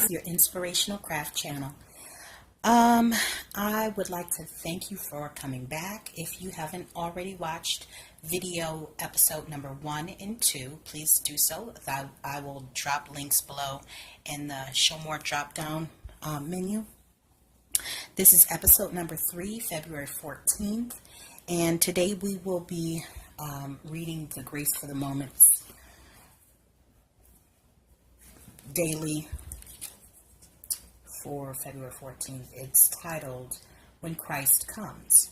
your inspirational craft channel. I would like to thank you for coming back. If you haven't already watched video episode number 1 and 2, please do so. I will drop links below in the show more drop down menu. This is episode number 3, February 14th, and today we will be reading the Grace for the Moments daily for February 14th. It's titled, When Christ Comes.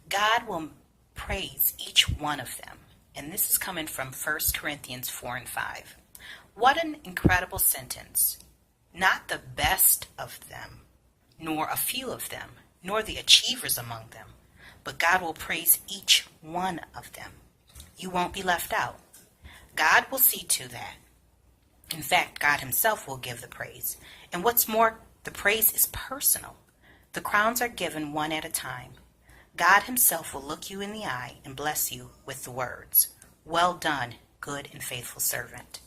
God will praise each one of them. And this is coming from 1 Corinthians 4 and 5. What an incredible sentence. Not the best of them, nor a few of them, nor the achievers among them, but God will praise each one of them. You won't be left out. God will see to that. In fact, God himself will give the praise. And what's more, the praise is personal. The crowns are given one at a time. God himself will look you in the eye and bless you with the words, "Well done, good and faithful servant."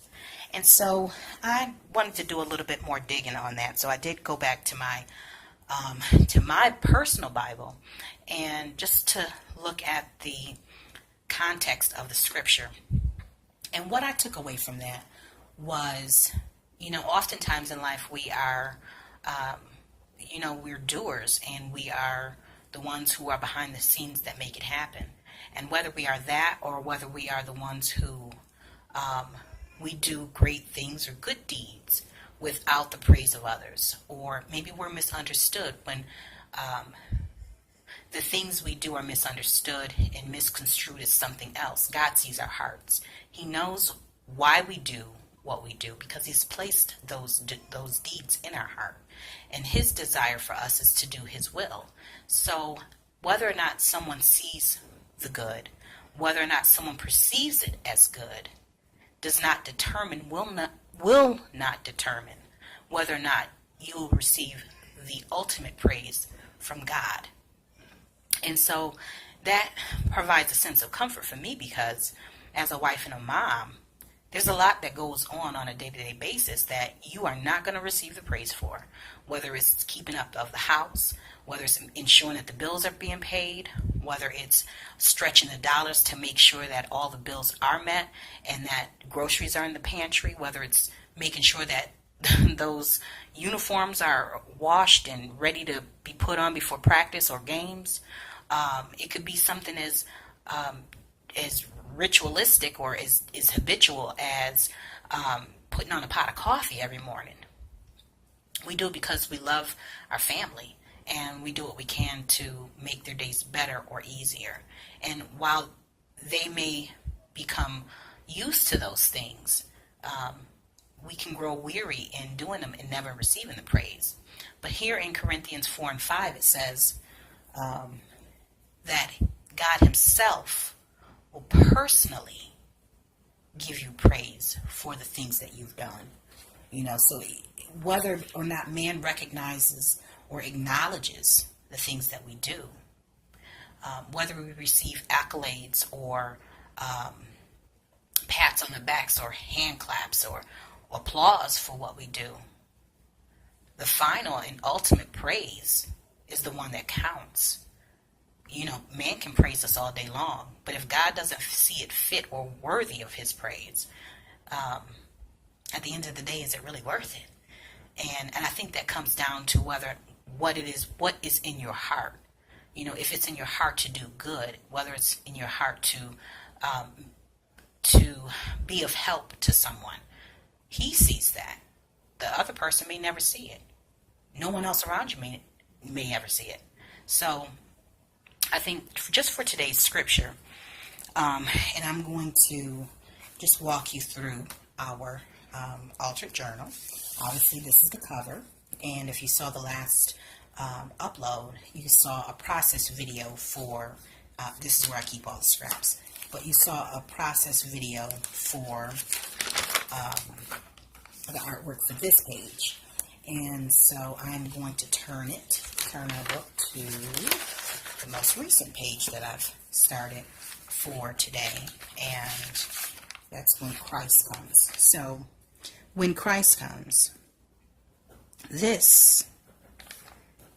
And so I wanted to do a little bit more digging on that. So I did go back to my personal Bible and just to look at the context of the scripture. And what I took away from that was, oftentimes in life we are, we're doers, and we are the ones who are behind the scenes that make it happen. And whether we are that, or whether we are the ones who we do great things or good deeds without the praise of others, or maybe we're misunderstood when the things we do are misunderstood and misconstrued as something else. God sees our hearts. He knows why we do what we do, because he's placed those deeds in our heart, and his desire for us is to do his will. So whether or not someone sees the good, whether or not someone perceives it as good, does not determine, will not determine whether or not you will receive the ultimate praise from God. And so that provides a sense of comfort for me, because as a wife and a mom, there's a lot that goes on a day-to-day basis that you are not going to receive the praise for, whether it's keeping up of the house, whether it's ensuring that the bills are being paid, whether it's stretching the dollars to make sure that all the bills are met and that groceries are in the pantry, whether it's making sure that those uniforms are washed and ready to be put on before practice or games. It could be something as ritualistic or is habitual as putting on a pot of coffee every morning. We do it because we love our family, and we do what we can to make their days better or easier. And while they may become used to those things, we can grow weary in doing them and never receiving the praise. But here in Corinthians 4 and 5, it says that God himself will personally give you praise for the things that you've done. So whether or not man recognizes or acknowledges the things that we do, whether we receive accolades or pats on the backs or hand claps or applause for what we do, the final and ultimate praise is the one that counts. Man can praise us all day long, but if God doesn't see it fit or worthy of his praise, at the end of the day, is it really worth it? And I think that comes down to what is in your heart. If it's in your heart to do good, whether it's in your heart to be of help to someone, he sees that. The other person may never see it. No one else around you may ever see it. So I think just for today's scripture, and I'm going to just walk you through our altered journal. Obviously, this is the cover, and if you saw the last upload, you saw a process video for, this is where I keep all the scraps, but you saw a process video for the artwork for this page. And so I'm going to turn our book to the most recent page that I've started for today, and that's When Christ Comes. So, when Christ comes, This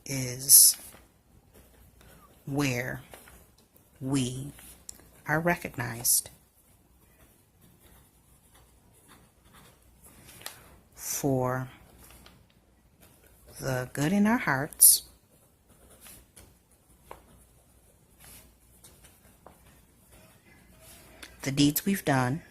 is where we are recognized for the good in our hearts, the deeds we've done,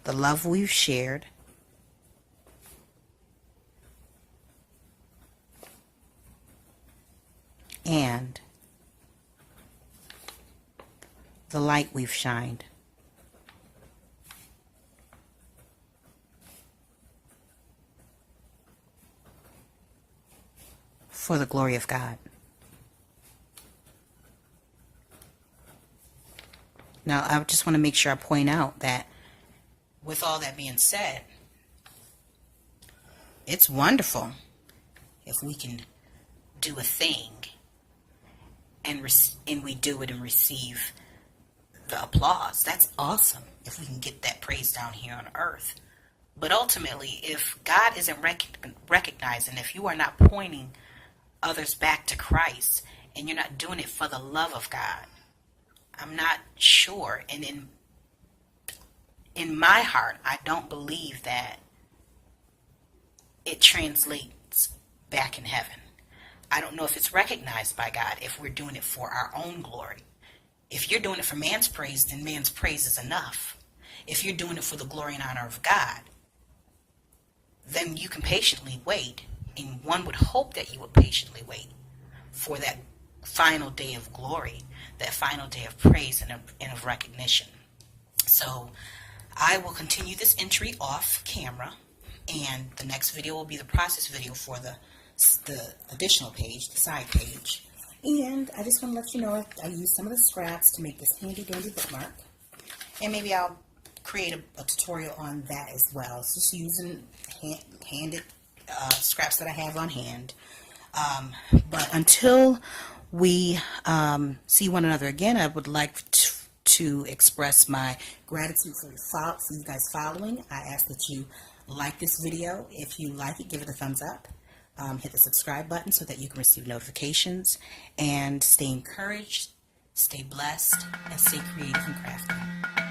the love we've shared, and the light we've shined. For the glory of God. Now, I just want to make sure I point out that with all that being said, it's wonderful if we can do a thing and we do it and receive the applause. That's awesome if we can get that praise down here on earth. But ultimately, if God isn't recognizing, if you are not pointing others back to Christ and you're not doing it for the love of God, I'm not sure. And in my heart, I don't believe that it translates back in heaven. I don't know if it's recognized by God if we're doing it for our own glory. If you're doing it for man's praise, then man's praise is enough. If you're doing it for the glory and honor of God, then you can patiently wait, and one would hope that you would patiently wait for that final day of glory, that final day of praise and of recognition. So I will continue this entry off camera, and the next video will be the process video for the additional page, the side page. And I just want to let you know I used some of the scraps to make this handy dandy bookmark, and maybe I'll create a tutorial on that as well. It's just using handed scraps that I have on hand. But until we see one another again, I would like to express my gratitude for you guys following. I ask that you like this video. If you like it, give it a thumbs up. Hit the subscribe button so that you can receive notifications. And stay encouraged, stay blessed, and stay creative and crafty.